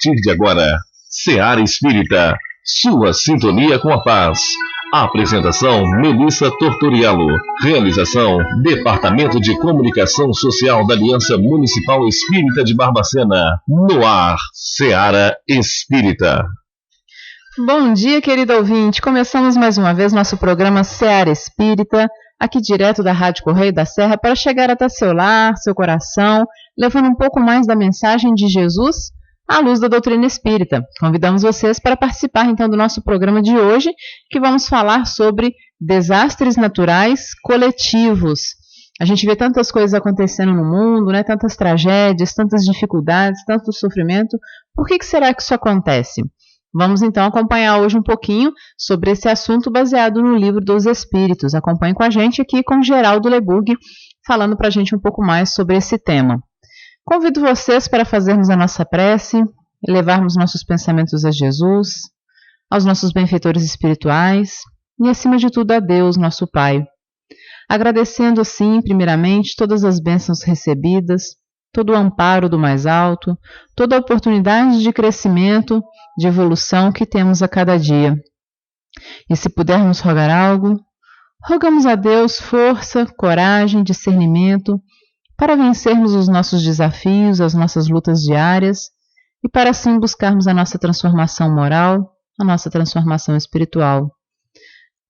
partir de agora, Seara Espírita, sua sintonia com a paz. Apresentação, Melissa Tortoriello. Realização, Departamento de Comunicação Social da Aliança Municipal Espírita de Barbacena. No ar, Seara Espírita. Bom dia, querido ouvinte. Começamos mais uma vez nosso programa Seara Espírita, aqui direto da Rádio Correio da Serra, para chegar até seu lar, seu coração, levando um pouco mais da mensagem de Jesus à luz da doutrina espírita. Convidamos vocês para participar então do nosso programa de hoje, que vamos falar sobre desastres naturais coletivos. A gente vê tantas coisas acontecendo no mundo, né? Tantas tragédias, tantas dificuldades, tanto sofrimento. Por que será que isso acontece? Vamos então acompanhar hoje um pouquinho sobre esse assunto baseado no Livro dos Espíritos. Acompanhe com a gente aqui com Geraldo Leburg, falando para a gente um pouco mais sobre esse tema. Convido vocês para fazermos a nossa prece, levarmos nossos pensamentos a Jesus, aos nossos benfeitores espirituais e, acima de tudo, a Deus, nosso Pai. Agradecendo, assim, primeiramente, todas as bênçãos recebidas, todo o amparo do mais alto, toda a oportunidade de crescimento, de evolução que temos a cada dia. E se pudermos rogar algo, rogamos a Deus força, coragem, discernimento, para vencermos os nossos desafios, as nossas lutas diárias, e para assim buscarmos a nossa transformação moral, a nossa transformação espiritual.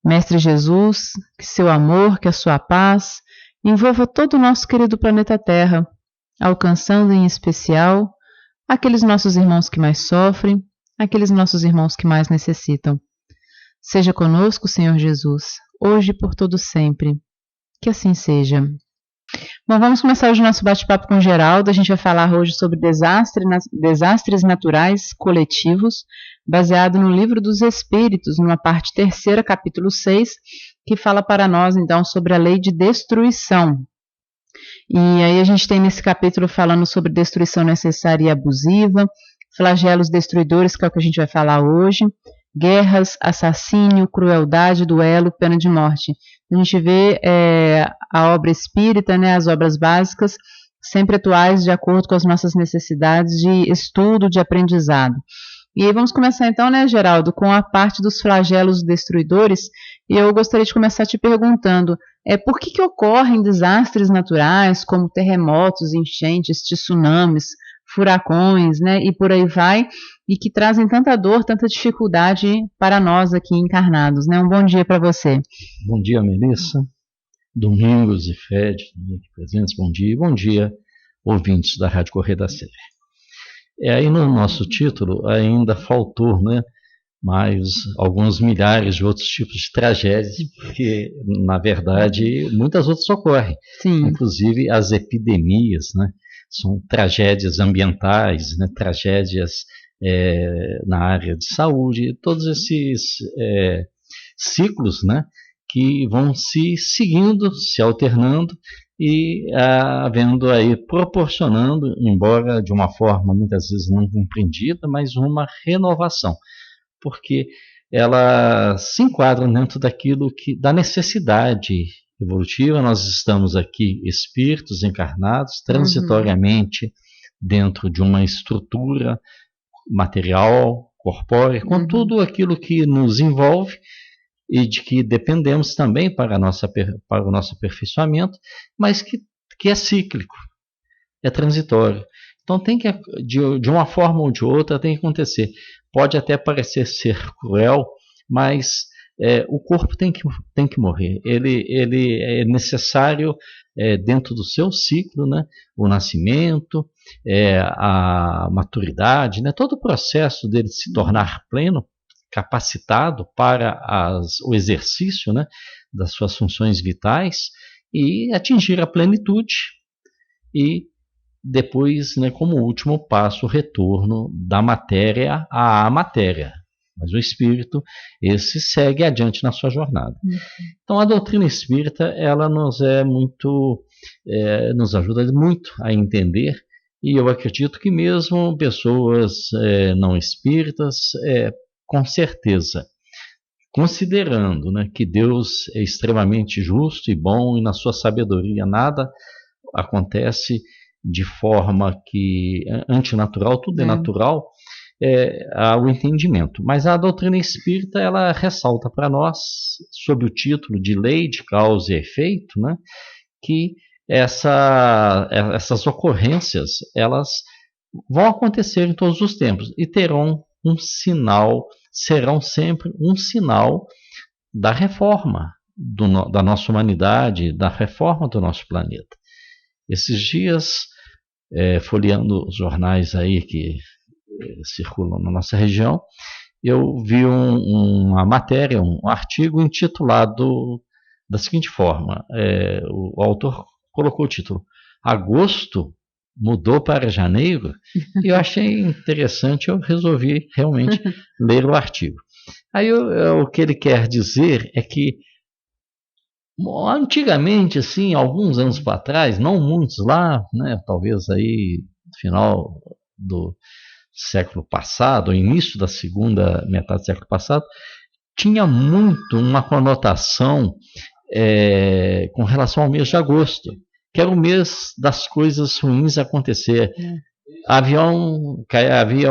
Mestre Jesus, que seu amor, que a sua paz envolva todo o nosso querido planeta Terra, alcançando em especial aqueles nossos irmãos que mais sofrem, aqueles nossos irmãos que mais necessitam. Seja conosco, Senhor Jesus, hoje e por todo sempre. Que assim seja. Bom, vamos começar hoje o nosso bate-papo com o Geraldo. A gente vai falar hoje sobre desastres naturais coletivos, baseado no Livro dos Espíritos, numa parte 3ª, capítulo 6, que fala para nós, então, sobre a lei de destruição. E aí a gente tem nesse capítulo falando sobre destruição necessária e abusiva, flagelos destruidores, que é o que a gente vai falar hoje, guerras, assassínio, crueldade, duelo, pena de morte. A gente vê a obra espírita, né, as obras básicas, sempre atuais de acordo com as nossas necessidades de estudo, de aprendizado. E aí vamos começar então, né, Geraldo, com a parte dos flagelos destruidores, e eu gostaria de começar te perguntando, por que ocorrem desastres naturais, como terremotos, enchentes, tsunamis, furacões, né, e por aí vai, e que trazem tanta dor, tanta dificuldade para nós aqui encarnados, né? Um bom dia para você. Bom dia, Melissa, Domingos e Fred, aqui presentes, bom dia. E bom dia, ouvintes da Rádio Correio da Serra. Aí no nosso título ainda faltou, né, mais alguns milhares de outros tipos de tragédias, porque, na verdade, muitas outras ocorrem. Sim. Inclusive as epidemias, né, são tragédias ambientais, né, tragédias na área de saúde, todos esses ciclos, né, que vão se seguindo, se alternando e havendo aí, proporcionando, embora de uma forma muitas vezes não compreendida, mas uma renovação, porque ela se enquadra dentro daquilo da necessidade evolutiva. Nós estamos aqui espíritos encarnados, transitoriamente dentro de uma estrutura material, corpórea, com tudo aquilo que nos envolve e de que dependemos também para o nosso aperfeiçoamento, mas que é cíclico, é transitório. Então tem que, de uma forma ou de outra, tem que acontecer. Pode até parecer ser cruel, mas o corpo tem que morrer. Ele é necessário dentro do seu ciclo, né? O nascimento, a maturidade, né? Todo o processo dele se tornar pleno, capacitado para o exercício, né, das suas funções vitais e atingir a plenitude e depois, né, como último passo, o retorno da matéria à matéria. Mas o espírito, esse segue adiante na sua jornada. Então a doutrina espírita, ela nos ajuda muito a entender, e eu acredito que mesmo pessoas não espíritas, com certeza, considerando, né, que Deus é extremamente justo e bom, e na sua sabedoria nada acontece de forma que antinatural, tudo é natural, ao entendimento. Mas a doutrina espírita, ela ressalta para nós, sob o título de lei de causa e efeito, né, que essas ocorrências, elas vão acontecer em todos os tempos e terão um sinal, serão sempre um sinal da reforma da nossa humanidade, da reforma do nosso planeta. Esses dias, folheando os jornais aí que circulam na nossa região, eu vi uma matéria, um artigo intitulado da seguinte forma, o autor colocou o título: Agosto mudou para janeiro, e eu achei interessante, eu resolvi realmente ler o artigo. Aí o que ele quer dizer é que antigamente, assim, alguns anos para trás, não muitos lá, né, talvez aí no final do século passado, ou início da segunda metade do século passado, tinha muito uma conotação com relação ao mês de agosto, que era o mês das coisas ruins acontecer. Havia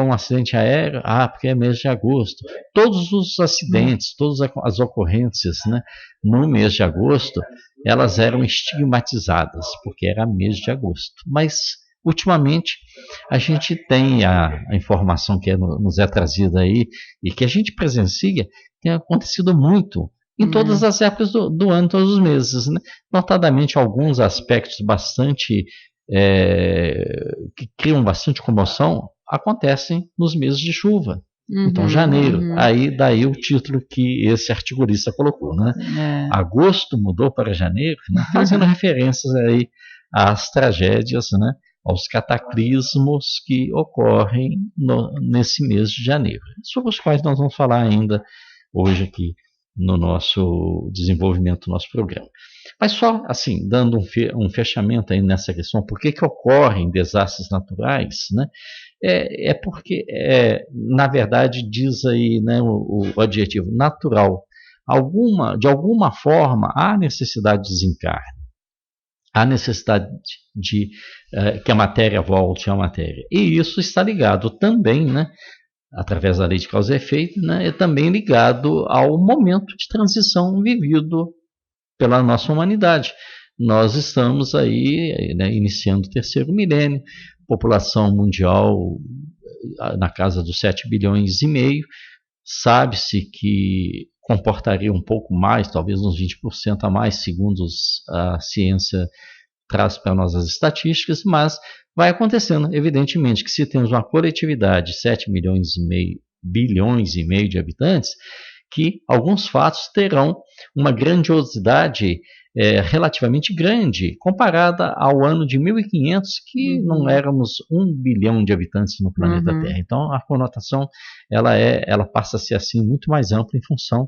um acidente aéreo, porque é mês de agosto. Todos os acidentes, todas as ocorrências, né, no mês de agosto, elas eram estigmatizadas, porque era mês de agosto. Mas, ultimamente, a gente tem a informação que nos é trazida aí, e que a gente presencia, tem acontecido muito em todas as épocas do ano, todos os meses, né? Notadamente, alguns aspectos bastante que criam bastante comoção acontecem nos meses de chuva. Então, janeiro, daí o título que esse articulista colocou, né? Agosto mudou para janeiro, né? Fazendo referências aí às tragédias, né? Aos cataclismos que ocorrem nesse mês de janeiro, sobre os quais nós vamos falar ainda hoje aqui no nosso desenvolvimento do nosso programa. Mas só assim, dando um fechamento aí nessa questão, por que ocorrem desastres naturais, né? Porque, na verdade, diz aí, né, o adjetivo natural, de alguma forma há necessidade de desencarne, há necessidade de que a matéria volte à matéria. E isso está ligado também, né, através da lei de causa e efeito, né, é também ligado ao momento de transição vivido pela nossa humanidade. Nós estamos aí, né, iniciando o terceiro milênio, população mundial na casa dos 7 bilhões e meio, sabe-se que comportaria um pouco mais, talvez uns 20% a mais, segundo a ciência traz para nós as estatísticas, mas vai acontecendo, evidentemente, que se temos uma coletividade de 7 bilhões e meio de habitantes, que alguns fatos terão uma grandiosidade relativamente grande, comparada ao ano de 1500, que não éramos 1 bilhão de habitantes no planeta Terra. Então, a conotação ela passa a ser assim muito mais ampla em função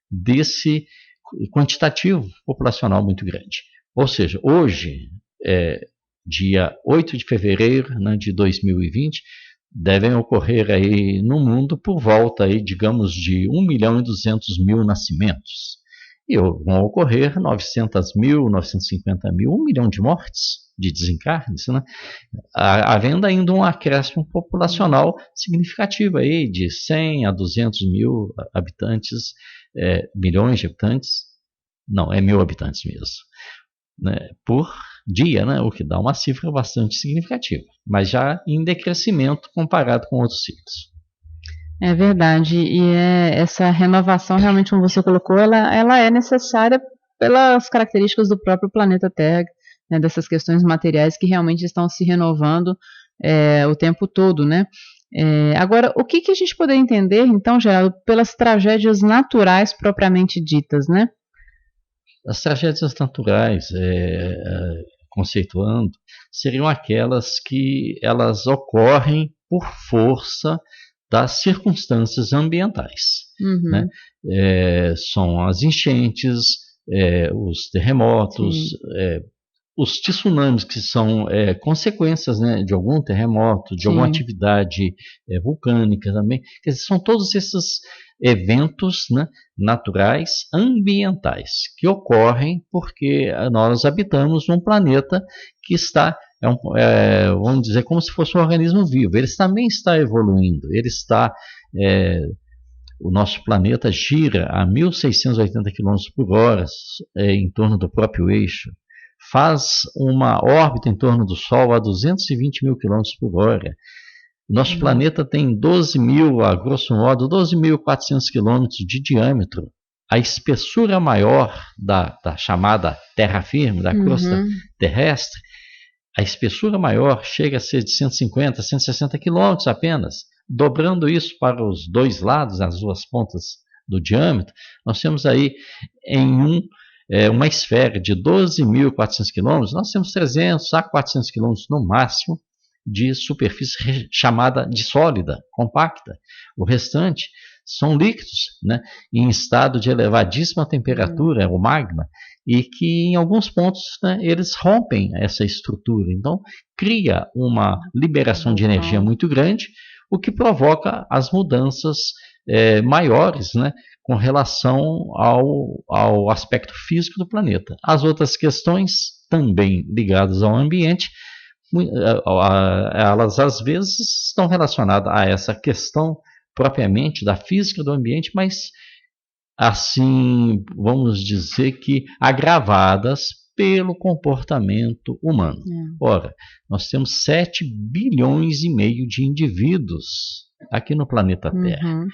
desse quantitativo populacional muito grande. Ou seja, hoje, dia 8 de fevereiro, né, de 2020, devem ocorrer aí no mundo por volta aí, digamos, de 1.200.000 nascimentos. E vão ocorrer 900.000, 950.000, 1 milhão de mortes, de desencarnes, né? Havendo ainda um acréscimo populacional significativo aí, de 100 a 200 mil habitantes, milhões de habitantes, não, 1.000 habitantes mesmo, né, por dia, né, o que dá uma cifra bastante significativa, mas já em decrescimento comparado com outros ciclos. É verdade, e essa renovação, realmente, como você colocou, ela é necessária pelas características do próprio planeta Terra, né, dessas questões materiais que realmente estão se renovando o tempo todo, né? Agora, o que a gente poderia entender, então, Geraldo, pelas tragédias naturais propriamente ditas, né? As tragédias naturais, conceituando, seriam aquelas que elas ocorrem por força das circunstâncias ambientais, né? São as enchentes, os terremotos, os tsunamis, que são consequências, né, de algum terremoto, de alguma atividade vulcânica também. Quer dizer, são todos esses eventos, né, naturais ambientais que ocorrem porque nós habitamos um planeta que está vamos dizer, como se fosse um organismo vivo. Ele também está evoluindo, o nosso planeta gira a 1.680 km por hora em torno do próprio eixo, faz uma órbita em torno do Sol a 220 mil km por hora. Nosso planeta tem 12.000, a grosso modo, 12.400 km de diâmetro. A espessura maior da chamada terra firme, da crosta terrestre, a espessura maior chega a ser de 150, 160 km apenas. Dobrando isso para os dois lados, as duas pontas do diâmetro, nós temos aí em uma esfera de 12.400 km, nós temos 300 a 400 km no máximo de superfície chamada de sólida, compacta. O restante são líquidos, né, em estado de elevadíssima temperatura, o magma, e que em alguns pontos, né, eles rompem essa estrutura. Então, cria uma liberação de energia muito grande, o que provoca as mudanças maiores, né, com relação ao aspecto físico do planeta. As outras questões, também ligadas ao ambiente, elas às vezes estão relacionadas a essa questão propriamente da física do ambiente, mas assim, vamos dizer que agravadas pelo comportamento humano. Ora, nós temos 7 bilhões e meio de indivíduos aqui no planeta Terra.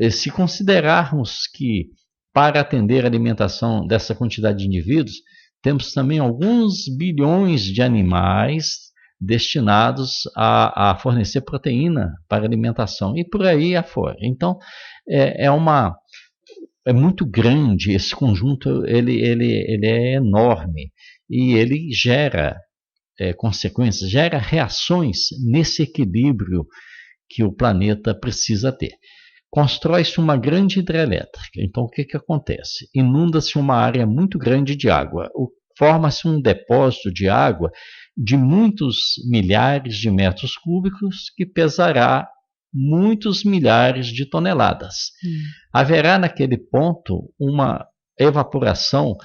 Se considerarmos que para atender a alimentação dessa quantidade de indivíduos, temos também alguns bilhões de animais destinados a fornecer proteína para alimentação e por aí afora. Então, é muito grande esse conjunto, ele é enorme e ele gera consequências, gera reações nesse equilíbrio que o planeta precisa ter. Constrói-se uma grande hidrelétrica. Então, o que acontece? Inunda-se uma área muito grande de água. Forma-se um depósito de água de muitos milhares de metros cúbicos que pesará muitos milhares de toneladas. Haverá naquele ponto uma evaporação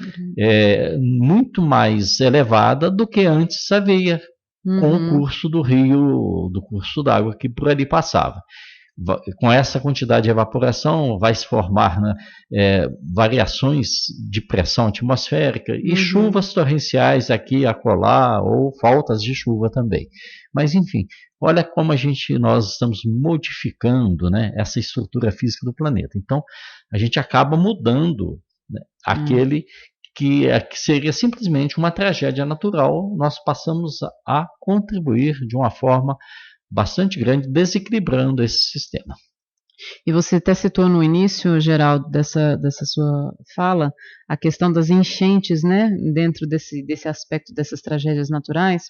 muito mais elevada do que antes havia com o curso do rio, do curso d'água que por ali passava. Com essa quantidade de evaporação vai se formar, né, variações de pressão atmosférica e chuvas torrenciais aqui e acolá, ou faltas de chuva também. Mas enfim, olha como nós estamos modificando, né, essa estrutura física do planeta. Então a gente acaba mudando, né, aquele que seria simplesmente uma tragédia natural, nós passamos a contribuir de uma forma bastante grande, desequilibrando esse sistema. E você até citou no início, Geraldo, dessa sua fala, a questão das enchentes, né, dentro desse aspecto dessas tragédias naturais,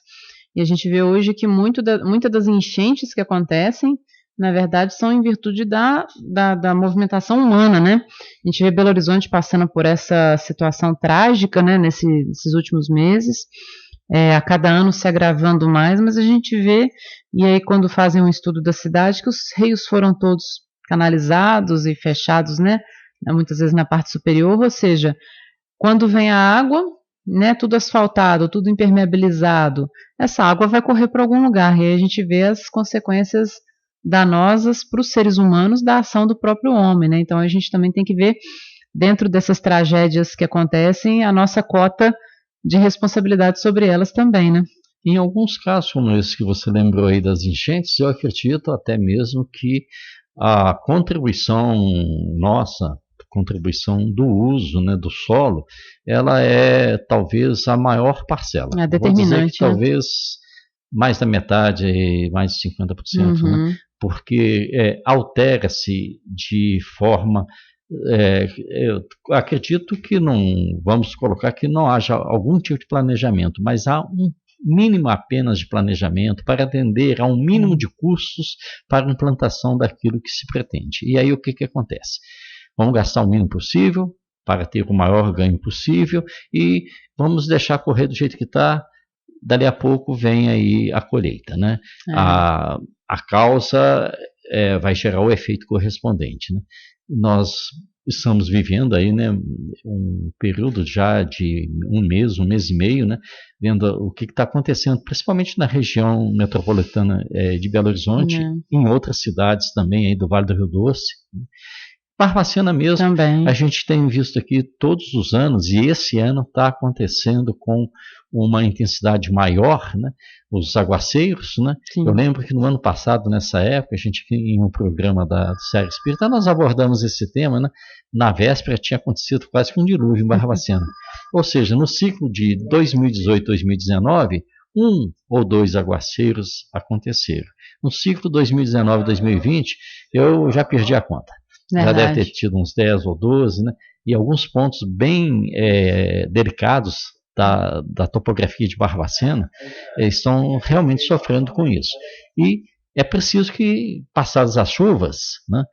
e a gente vê hoje que muitas das enchentes que acontecem, na verdade, são em virtude da movimentação humana, né? A gente vê Belo Horizonte passando por essa situação trágica, né, nesses últimos meses, a cada ano se agravando mais, mas a gente vê, e aí quando fazem um estudo da cidade, que os rios foram todos canalizados e fechados, né, muitas vezes na parte superior, ou seja, quando vem a água, né, tudo asfaltado, tudo impermeabilizado, essa água vai correr para algum lugar, e aí a gente vê as consequências danosas para os seres humanos da ação do próprio homem, né, então a gente também tem que ver, dentro dessas tragédias que acontecem, a nossa cota de responsabilidade sobre elas também, né? Em alguns casos, como esse que você lembrou aí das enchentes, eu acredito até mesmo que a contribuição nossa, contribuição do uso, né, do solo, ela é talvez a maior parcela. É determinante. Vou dizer que talvez mais da metade, mais de 50%, né? Porque altera-se de forma... eu acredito que não, vamos colocar que não haja algum tipo de planejamento, mas há um mínimo apenas de planejamento para atender a um mínimo de custos para a implantação daquilo que se pretende. E aí o que acontece? Vamos gastar o mínimo possível para ter o maior ganho possível e vamos deixar correr do jeito que está, dali a pouco vem aí a colheita, né? A causa vai gerar o efeito correspondente, né? Nós estamos vivendo aí, né, um período já de um mês e meio, né, vendo o que está acontecendo, principalmente na região metropolitana de Belo Horizonte, em outras cidades também aí do Vale do Rio Doce. Barbacena mesmo, também. A gente tem visto aqui todos os anos, e esse ano está acontecendo com uma intensidade maior, né, os aguaceiros, né? Eu lembro que no ano passado, nessa época, a gente em um programa da Série Espírita, nós abordamos esse tema, né? Na véspera tinha acontecido quase que um dilúvio em Barbacena. Ou seja, no ciclo de 2018-2019, 1 ou 2 aguaceiros aconteceram. No ciclo 2019-2020, eu já perdi a conta. Verdade. Já deve ter tido uns 10 ou 12, né? E alguns pontos bem delicados da topografia de Barbacena estão realmente sofrendo com isso. E é preciso que, passadas as chuvas, né,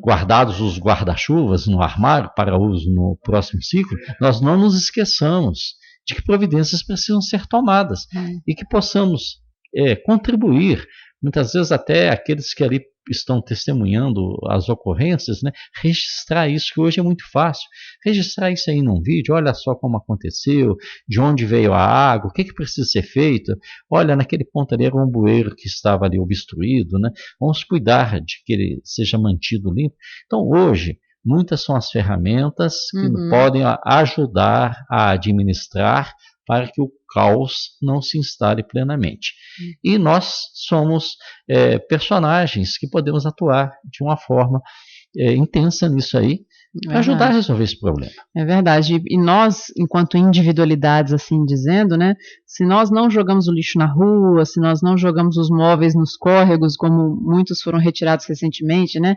guardados os guarda-chuvas no armário para uso no próximo ciclo, nós não nos esqueçamos de que providências precisam ser tomadas e que possamos contribuir, muitas vezes até aqueles que ali estão testemunhando as ocorrências, né, registrar isso, que hoje é muito fácil, registrar isso aí num vídeo, olha só como aconteceu, de onde veio a água, o que precisa ser feito, olha, naquele ponto ali era um bueiro que estava ali obstruído, né, vamos cuidar de que ele seja mantido limpo. Então hoje, muitas são as ferramentas que podem ajudar a administrar para que o caos não se instale plenamente. E nós somos personagens que podemos atuar de uma forma intensa nisso aí, para ajudar a resolver esse problema. É verdade. E nós, enquanto individualidades, assim dizendo, né, se nós não jogamos o lixo na rua, se nós não jogamos os móveis nos córregos, como muitos foram retirados recentemente, né,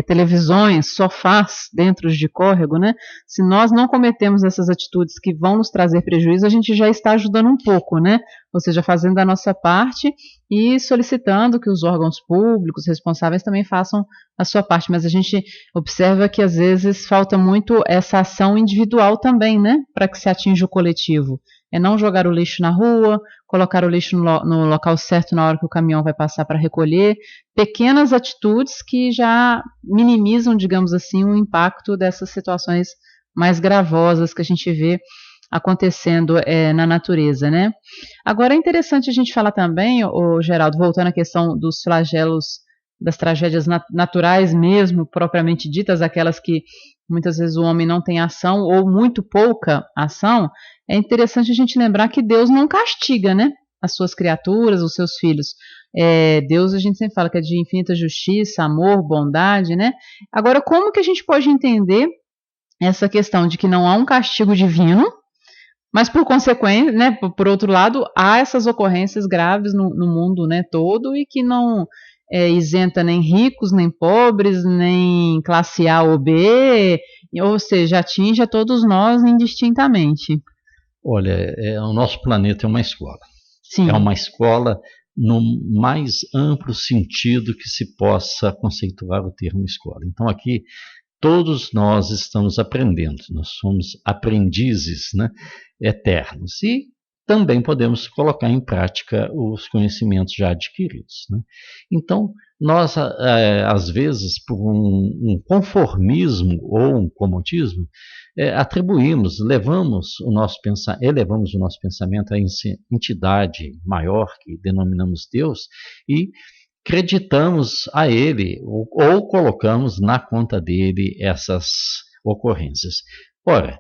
televisões, sofás dentro de córrego, né, se nós não cometemos essas atitudes que vão nos trazer prejuízo, a gente já está ajudando um pouco, né, ou seja, fazendo a nossa parte e solicitando que os órgãos públicos responsáveis também façam a sua parte, mas a gente observa que às vezes falta muito essa ação individual também, né, para que se atinja o coletivo. É não jogar o lixo na rua, colocar o lixo no local certo na hora que o caminhão vai passar para recolher, pequenas atitudes que já minimizam, digamos assim, o impacto dessas situações mais gravosas que a gente vê acontecendo na natureza, né? Agora é interessante a gente falar também, Geraldo, voltando à questão dos flagelos, das tragédias naturais mesmo, propriamente ditas, aquelas que muitas vezes o homem não tem ação ou muito pouca ação, é interessante a gente lembrar que Deus não castiga, né, as suas criaturas, os seus filhos. Deus, a gente sempre fala que é de infinita justiça, amor, bondade, né? Agora, como que a gente pode entender essa questão de que não há um castigo divino, mas por consequência, né, por outro lado, há essas ocorrências graves no mundo, né, todo, e que não isenta nem ricos, nem pobres, nem classe A ou B, ou seja, atinge a todos nós indistintamente. Olha, o nosso planeta é uma escola. Sim. É uma escola no mais amplo sentido que se possa conceituar o termo escola. Então aqui todos nós estamos aprendendo, nós somos aprendizes, né, eternos, e também podemos colocar em prática os conhecimentos já adquiridos, né? Então, nós, às vezes, por um conformismo ou um comodismo, elevamos o nosso pensamento à entidade maior, que denominamos Deus, e acreditamos a ele ou colocamos na conta dele essas ocorrências. Ora,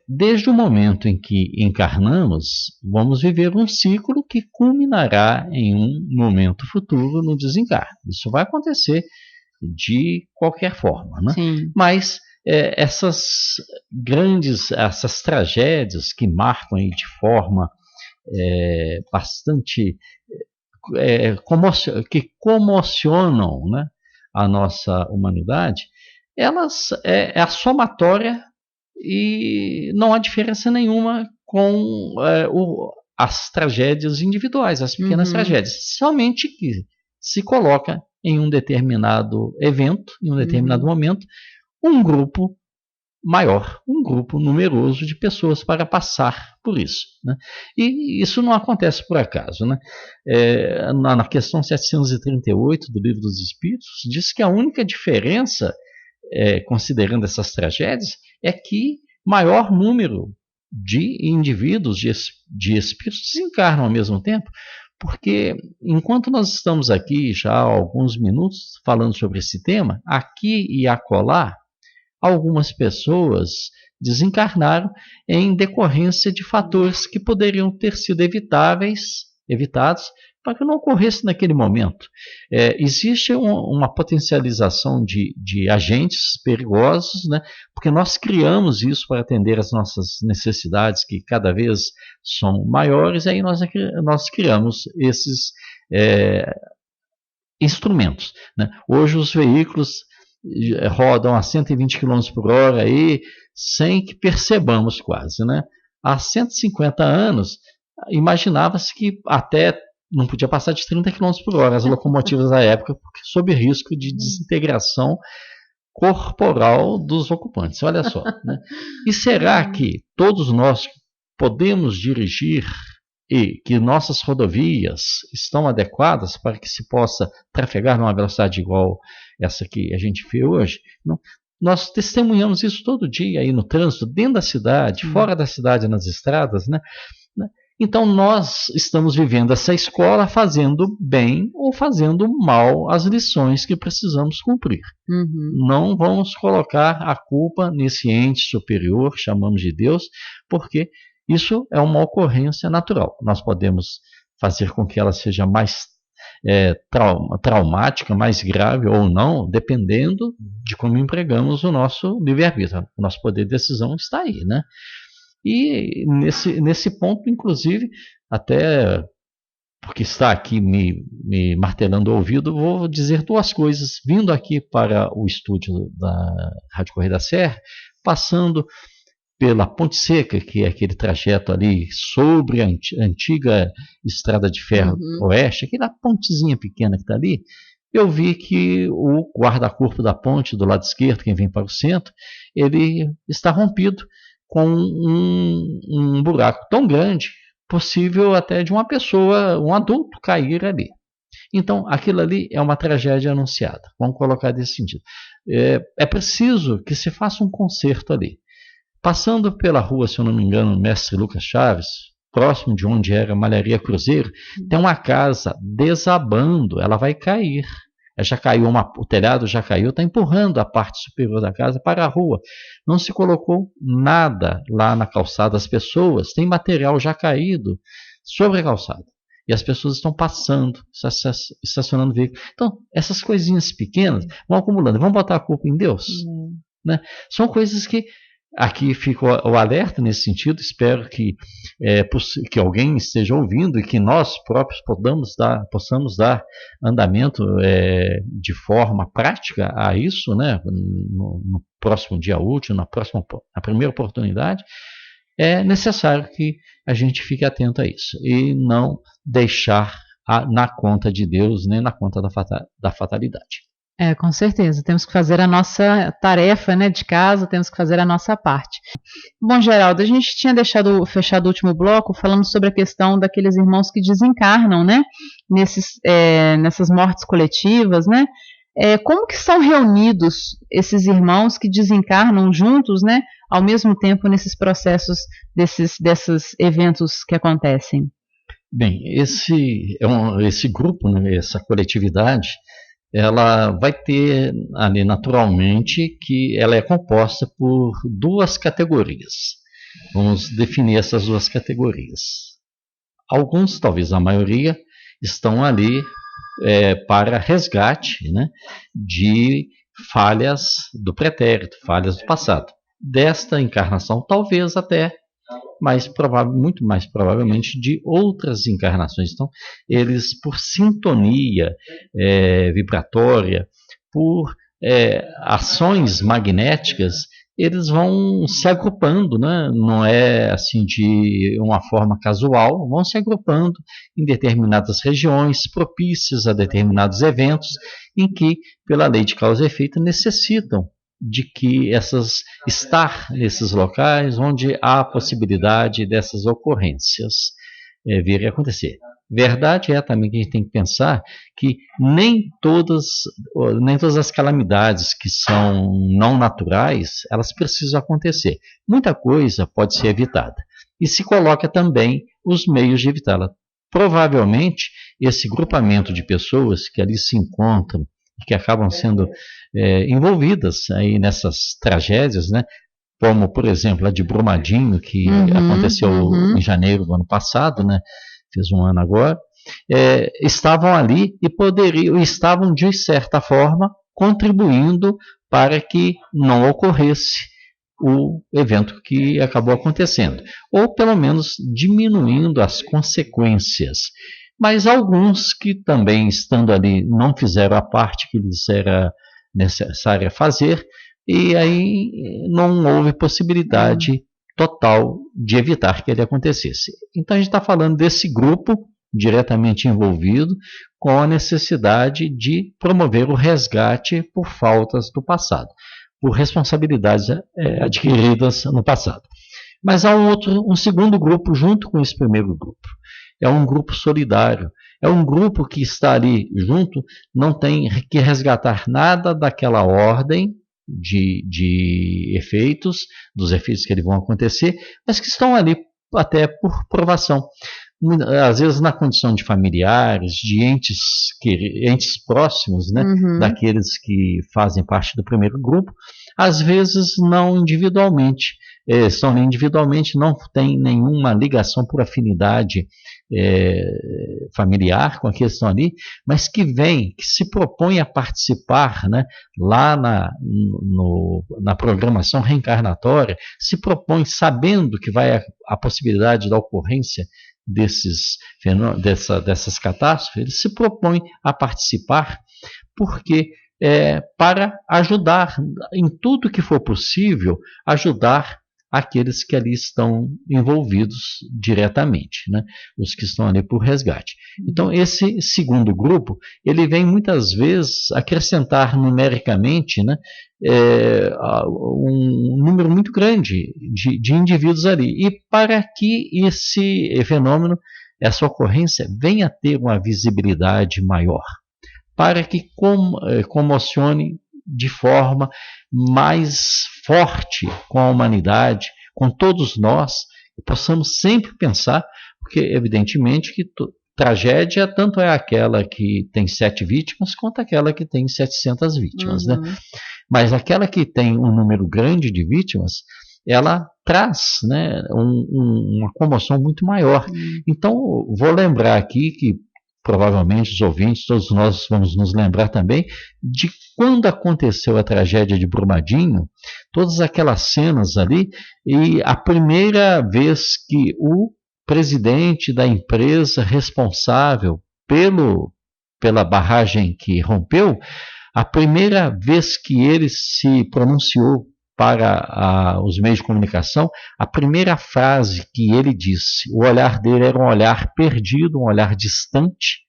desde o momento em que encarnamos, vamos viver um ciclo que culminará em um momento futuro no desencarne. Isso vai acontecer de qualquer forma, né? Sim. Mas essas tragédias que marcam aí de forma bastante que comocionam, né, a nossa humanidade, elas é a somatória e não há diferença nenhuma com as tragédias individuais, as pequenas tragédias, somente que se coloca em um determinado evento, em um determinado momento, um grupo maior, um grupo numeroso de pessoas para passar por isso, né? E isso não acontece por acaso, né? Na questão 738 do Livro dos Espíritos, diz que a única diferença considerando essas tragédias, é que maior número de indivíduos, de espíritos desencarnam ao mesmo tempo. Porque enquanto nós estamos aqui já há alguns minutos falando sobre esse tema, aqui e acolá, algumas pessoas desencarnaram em decorrência de fatores que poderiam ter sido evitados para que não ocorresse naquele momento. Existe uma potencialização de agentes perigosos, né? Porque nós criamos isso para atender as nossas necessidades, que cada vez são maiores, e aí nós criamos esses instrumentos, né? Hoje os veículos rodam a 120 km por hora aí, sem que percebamos quase, né? Há 150 anos, imaginava-se que até não podia passar de 30 km por hora as locomotivas da época, porque sob risco de desintegração corporal dos ocupantes. Olha só, né? E será que todos nós podemos dirigir e que nossas rodovias estão adequadas para que se possa trafegar numa velocidade igual essa que a gente vê hoje? Não. Nós testemunhamos isso todo dia aí no trânsito, dentro da cidade, fora da cidade, nas estradas, né? Então nós estamos vivendo essa escola fazendo bem ou fazendo mal as lições que precisamos cumprir. Não vamos colocar a culpa nesse ente superior, chamamos de Deus, porque isso é uma ocorrência natural. Nós podemos fazer com que ela seja mais traumática, mais grave ou não, dependendo de como empregamos o nosso livre-arbítrio. O nosso poder de decisão está aí, né? E nesse ponto, inclusive, até porque está aqui me martelando o ouvido, vou dizer duas coisas. Vindo aqui para o estúdio da Rádio Correia da Serra, passando pela Ponte Seca, que é aquele trajeto ali sobre a antiga estrada de ferro oeste, aquela pontezinha pequena que está ali, eu vi que o guarda-corpo da ponte, do lado esquerdo, quem vem para o centro, ele está rompido, com um buraco tão grande, possível até de uma pessoa, um adulto, cair ali. Então, aquilo ali é uma tragédia anunciada. Vamos colocar desse sentido. É preciso que se faça um conserto ali. Passando pela rua, se eu não me engano, Mestre Lucas Chaves, próximo de onde era a Malharia Cruzeiro, tem uma casa desabando, ela vai cair. Já caiu, o telhado já caiu, está empurrando a parte superior da casa para a rua. Não se colocou nada lá na calçada. As pessoas têm material já caído sobre a calçada. E as pessoas estão passando, estacionando veículos. Então, essas coisinhas pequenas vão acumulando. Vamos botar a culpa em Deus? Né? São coisas que... Aqui fica o alerta nesse sentido. Espero que alguém esteja ouvindo e que nós próprios possamos dar andamento de forma prática a isso, né? No próximo dia útil, na primeira oportunidade. É necessário que a gente fique atento a isso e não deixar na conta de Deus nem na conta da fatalidade. Com certeza. Temos que fazer a nossa tarefa, né, de casa, temos que fazer a nossa parte. Bom, Geraldo, a gente tinha fechado o último bloco falando sobre a questão daqueles irmãos que desencarnam, né, nessas mortes coletivas, né? Como que são reunidos esses irmãos que desencarnam juntos, né, ao mesmo tempo nesses processos, desses eventos que acontecem? Bem, esse grupo, né, essa coletividade, ela vai ter ali naturalmente que ela é composta por duas categorias. Vamos definir essas duas categorias. Alguns, talvez a maioria, estão ali para resgate, né, de falhas do pretérito, falhas do passado. Desta encarnação, talvez até muito mais provavelmente de outras encarnações. Então, eles, por sintonia vibratória, por ações magnéticas, eles vão se agrupando, né? Não é assim de uma forma casual, vão se agrupando em determinadas regiões propícias a determinados eventos em que, pela lei de causa e efeito, necessitam de que estar nesses locais onde há a possibilidade dessas ocorrências virem a acontecer. verdade é também que a gente tem que pensar que nem todas as calamidades que são não naturais, elas precisam acontecer. Muita coisa pode ser evitada. E se coloca também os meios de evitá-la. Provavelmente, esse grupamento de pessoas que ali se encontram e que acabam sendo envolvidas aí nessas tragédias, né? Como, por exemplo, a de Brumadinho, que aconteceu em janeiro do ano passado, né? Fez um ano agora, estavam ali e estavam, de certa forma, contribuindo para que não ocorresse o evento que acabou acontecendo, ou pelo menos diminuindo as consequências. Mas alguns que também, estando ali, não fizeram a parte que lhes era necessária fazer, e aí não houve possibilidade total de evitar que ele acontecesse. Então a gente está falando desse grupo diretamente envolvido com a necessidade de promover o resgate por faltas do passado, por responsabilidades adquiridas no passado. Mas há um segundo grupo junto com esse primeiro grupo. É um grupo solidário. É um grupo que está ali junto, não tem que resgatar nada daquela ordem de efeitos, dos efeitos que vão acontecer, mas que estão ali até por provação. Às vezes na condição de familiares, de entes próximos, né, daqueles que fazem parte do primeiro grupo, às vezes não individualmente, estão ali individualmente, não tem nenhuma ligação por afinidade familiar com aqueles que estão ali, mas que se propõe a participar, né, lá na programação reencarnatória, se propõe sabendo que vai a possibilidade da ocorrência dessas catástrofes, ele se propõe a participar porque para ajudar em tudo que for possível, ajudar aqueles que ali estão envolvidos diretamente, né? Os que estão ali por resgate. Então, esse segundo grupo, ele vem muitas vezes acrescentar numericamente, né, um número muito grande de indivíduos ali. E para que esse fenômeno, essa ocorrência, venha a ter uma visibilidade maior, para que comocione de forma mais forte com a humanidade, com todos nós, e possamos sempre pensar, porque evidentemente que tragédia tanto é aquela que tem 7 vítimas, quanto aquela que tem 700 vítimas, né? Mas aquela que tem um número grande de vítimas, ela traz, né, uma comoção muito maior. Então, vou lembrar aqui que provavelmente os ouvintes, todos nós vamos nos lembrar também de quando aconteceu a tragédia de Brumadinho, todas aquelas cenas ali, e a primeira vez que o presidente da empresa responsável pela barragem que rompeu, a primeira vez que ele se pronunciou para os meios de comunicação, a primeira frase que ele disse, o olhar dele era um olhar perdido, um olhar distante,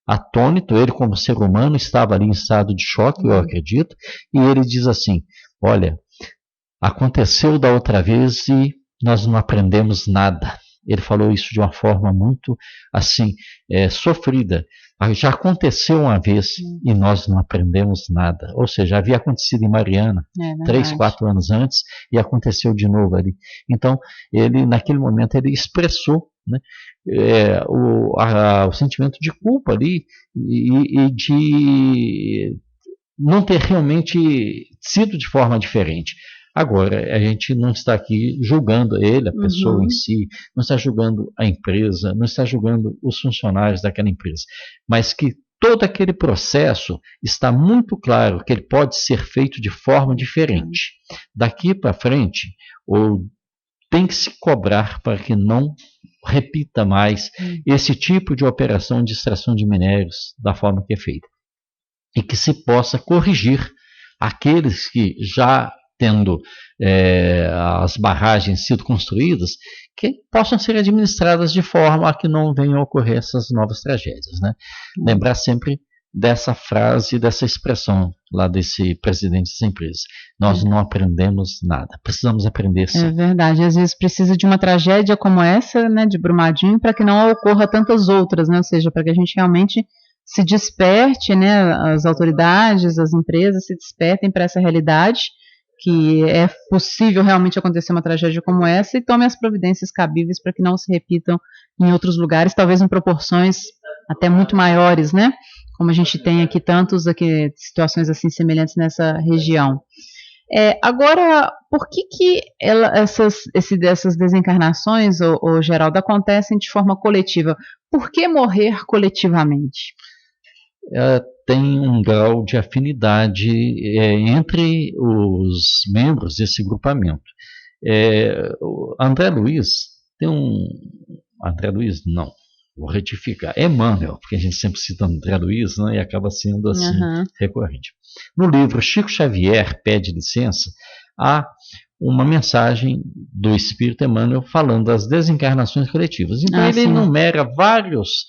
atônito, ele como ser humano estava ali em estado de choque, eu acredito, e ele diz assim, olha, aconteceu da outra vez e nós não aprendemos nada. Ele falou isso de uma forma muito, assim, sofrida. Já aconteceu uma vez e nós não aprendemos nada. Ou seja, havia acontecido em Mariana 3, 4 anos antes e aconteceu de novo ali. Então, ele naquele momento ele expressou, né, o sentimento de culpa ali e de não ter realmente sido de forma diferente. Agora, a gente não está aqui julgando ele, a pessoa em si, não está julgando a empresa, não está julgando os funcionários daquela empresa, mas que todo aquele processo está muito claro que ele pode ser feito de forma diferente. Daqui para frente, tem que se cobrar para que não repita mais esse tipo de operação de extração de minérios da forma que é feita. E que se possa corrigir aqueles que já tendo as barragens sido construídas, que possam ser administradas de forma a que não venham a ocorrer essas novas tragédias, né? Lembrar sempre dessa frase, dessa expressão lá desse presidente dessa empresa. Nós não aprendemos nada, precisamos aprender sim. É verdade, às vezes precisa de uma tragédia como essa, né, de Brumadinho, para que não ocorra tantas outras, né, ou seja, para que a gente realmente se desperte, né, as autoridades, as empresas se despertem para essa realidade, que é possível realmente acontecer uma tragédia como essa e tome as providências cabíveis para que não se repitam em outros lugares, talvez em proporções até muito maiores, né? Como a gente tem aqui situações assim semelhantes nessa região. Agora, por que essas desencarnações, Geraldo, acontecem de forma coletiva? Por que morrer coletivamente? Tem um grau de afinidade entre os membros desse grupamento. André Luiz tem André Luiz, não, vou retificar, Emmanuel, porque a gente sempre cita André Luiz, né, e acaba sendo assim recorrente. No livro Chico Xavier Pede Licença, há uma mensagem do Espírito Emmanuel falando das desencarnações coletivas. Então ele enumera várias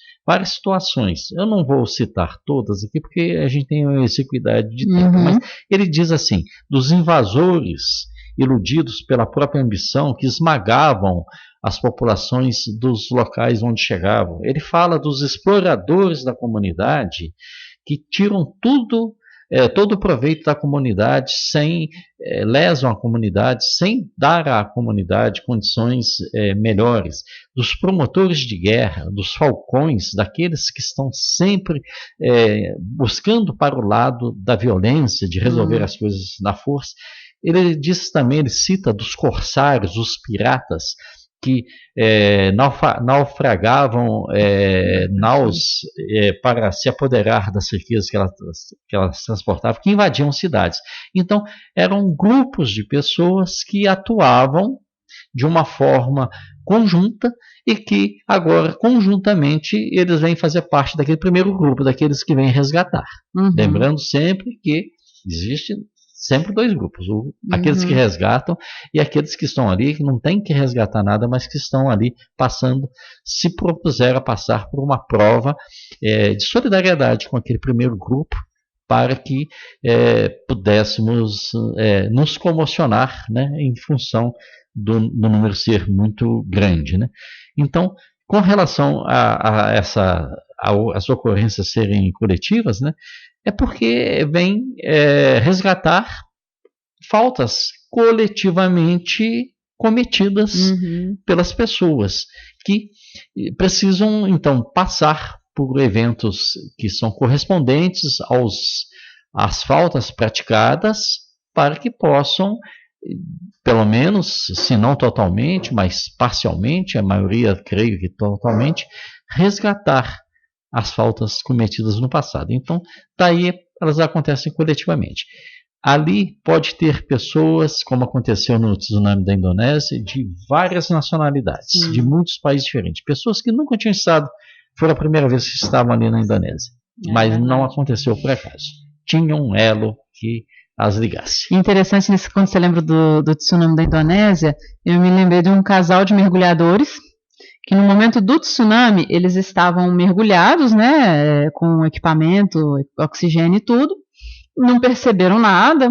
situações. Eu não vou citar todas aqui porque a gente tem uma exiguidade de tempo, mas ele diz assim, dos invasores iludidos pela própria ambição que esmagavam as populações dos locais onde chegavam. Ele fala dos exploradores da comunidade que tiram todo o proveito da comunidade, lesam a comunidade, sem dar à comunidade condições melhores, dos promotores de guerra, dos falcões, daqueles que estão sempre buscando para o lado da violência, de resolver as coisas na força. Ele diz também, ele cita dos corsários, os piratas, que naufragavam naus para se apoderar das riquezas que elas transportavam, que invadiam cidades. Então, eram grupos de pessoas que atuavam de uma forma conjunta e que agora, conjuntamente, eles vêm fazer parte daquele primeiro grupo, daqueles que vêm resgatar. Lembrando sempre que existe sempre dois grupos, aqueles que resgatam e aqueles que estão ali, que não têm que resgatar nada, mas que estão ali passando, se propuseram a passar por uma prova de solidariedade com aquele primeiro grupo, para que pudéssemos nos comocionar, né, em função do número ser muito grande, né? Então, com relação a as ocorrências serem coletivas, né, é porque vem resgatar faltas coletivamente cometidas pelas pessoas, que precisam, então, passar por eventos que são correspondentes às faltas praticadas, para que possam, pelo menos, se não totalmente, mas parcialmente, a maioria creio que totalmente, resgatar as faltas cometidas no passado. Então, daí elas acontecem coletivamente. Ali pode ter pessoas, como aconteceu no tsunami da Indonésia, de várias nacionalidades, de muitos países diferentes. Pessoas que nunca tinham estado, foi a primeira vez que estavam ali na Indonésia. Mas não aconteceu por acaso. Tinha um elo que as ligasse. Interessante, quando você lembra do tsunami da Indonésia, eu me lembrei de um casal de mergulhadores que no momento do tsunami eles estavam mergulhados, né, com equipamento, oxigênio e tudo, não perceberam nada,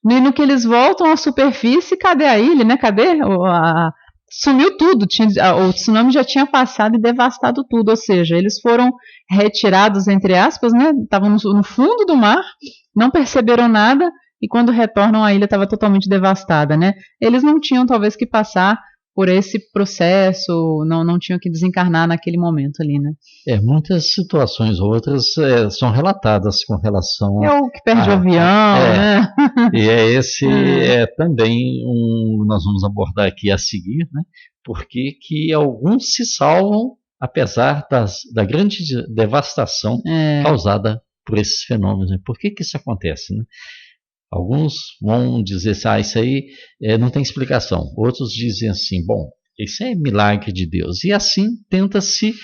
e no que eles voltam à superfície, cadê a ilha, né, sumiu tudo, o tsunami já tinha passado e devastado tudo, ou seja, eles foram retirados, entre aspas, né, estavam no fundo do mar, não perceberam nada, e quando retornam a ilha estava totalmente devastada, né, eles não tinham talvez que passar por esse processo, não tinham que desencarnar naquele momento ali, né? Muitas situações outras são relatadas com relação o que perde o avião, né? E esse também nós vamos abordar aqui a seguir, né? Porque que alguns se salvam, apesar da grande devastação causada por esses fenômenos. Né? Por que isso acontece, né? Alguns vão dizer assim, isso aí não tem explicação. Outros dizem assim, bom, isso é milagre de Deus. E assim tenta-se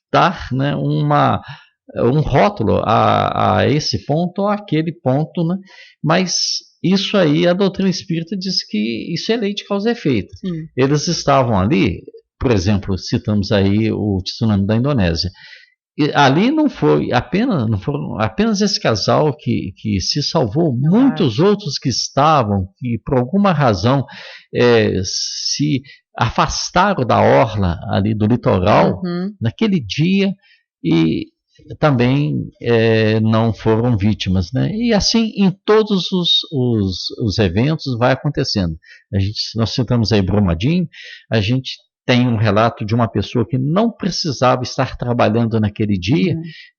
dar, né, um rótulo a esse ponto ou àquele ponto, né? Mas isso aí, a doutrina espírita diz que isso é lei de causa e efeito. Eles estavam ali, por exemplo, citamos aí o tsunami da Indonésia. ali não foram apenas esse casal que se salvou, muitos outros que estavam, que por alguma razão se afastaram da orla ali do litoral naquele dia e também não foram vítimas, né? E assim em todos os eventos vai acontecendo. Nós citamos aí Brumadinho, a gente tem um relato de uma pessoa que não precisava estar trabalhando naquele dia,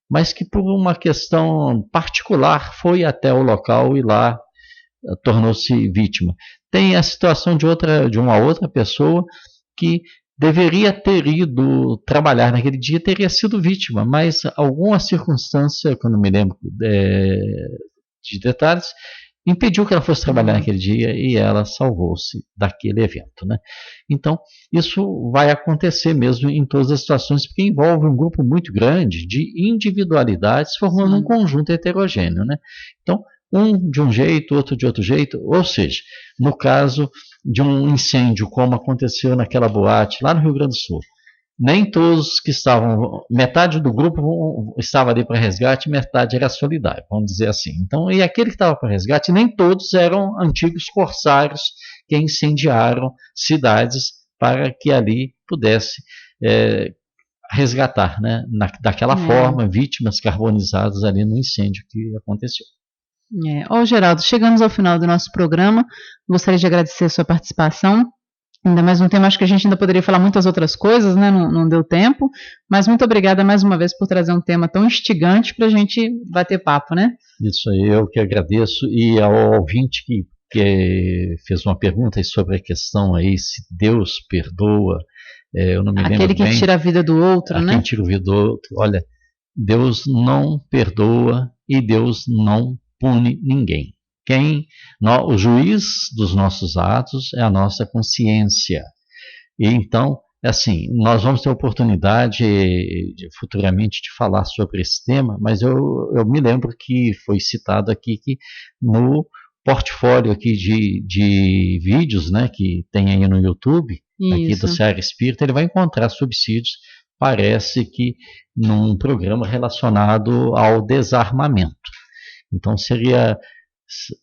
mas que por uma questão particular foi até o local e lá tornou-se vítima. Tem a situação de uma outra pessoa que deveria ter ido trabalhar naquele dia, teria sido vítima, mas alguma circunstância, que eu não me lembro de detalhes, impediu que ela fosse trabalhar naquele dia e ela salvou-se daquele evento, né? Então, isso vai acontecer mesmo em todas as situações, porque envolve um grupo muito grande de individualidades formando um conjunto heterogêneo, né? Então, um de um jeito, outro de outro jeito, ou seja, no caso de um incêndio como aconteceu naquela boate lá no Rio Grande do Sul, nem todos que estavam, metade do grupo estava ali para resgate, metade era solidário, vamos dizer assim. Então, e aquele que estava para resgate, nem todos eram antigos corsários que incendiaram cidades para que ali pudesse resgatar, né, daquela forma, vítimas carbonizadas ali no incêndio que aconteceu. Ô Geraldo, chegamos ao final do nosso programa, gostaria de agradecer a sua participação. Ainda mais um tema, acho que a gente ainda poderia falar muitas outras coisas, né? Não deu tempo, mas muito obrigada mais uma vez por trazer um tema tão instigante para a gente bater papo, né? Isso aí, eu que agradeço, e ao ouvinte que fez uma pergunta aí sobre a questão aí, se Deus perdoa, eu não me lembro bem. Aquele que tira a vida do outro, né? Quem tira a vida do outro, olha, Deus não perdoa e Deus não pune ninguém. O juiz dos nossos atos é a nossa consciência. E então, assim, nós vamos ter oportunidade futuramente de falar sobre esse tema, mas eu me lembro que foi citado aqui que no portfólio aqui de vídeos, né, que tem aí no YouTube, aqui do Seara Espírita, ele vai encontrar subsídios, parece que num programa relacionado ao desarmamento. Então seria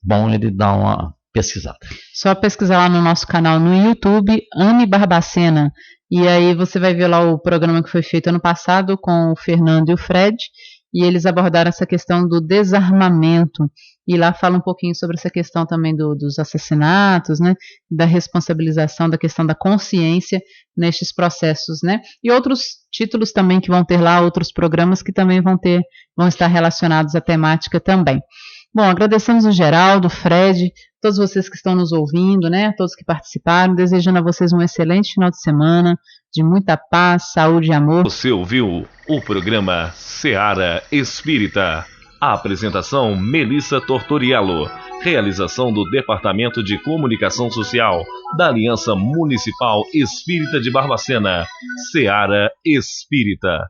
bom ele dar uma pesquisada. Só pesquisar lá no nosso canal no YouTube, Anne Barbacena, e aí você vai ver lá o programa que foi feito ano passado com o Fernando e o Fred, e eles abordaram essa questão do desarmamento, e lá fala um pouquinho sobre essa questão também dos assassinatos, né, da responsabilização, da questão da consciência nestes processos, né, e outros títulos também que vão ter lá, outros programas que também vão estar relacionados à temática também. Bom, agradecemos o Geraldo, o Fred, todos vocês que estão nos ouvindo, né, todos que participaram, desejando a vocês um excelente final de semana, de muita paz, saúde e amor. Você ouviu o programa Seara Espírita. A apresentação Melissa Tortoriello. Realização do Departamento de Comunicação Social da Aliança Municipal Espírita de Barbacena. Seara Espírita.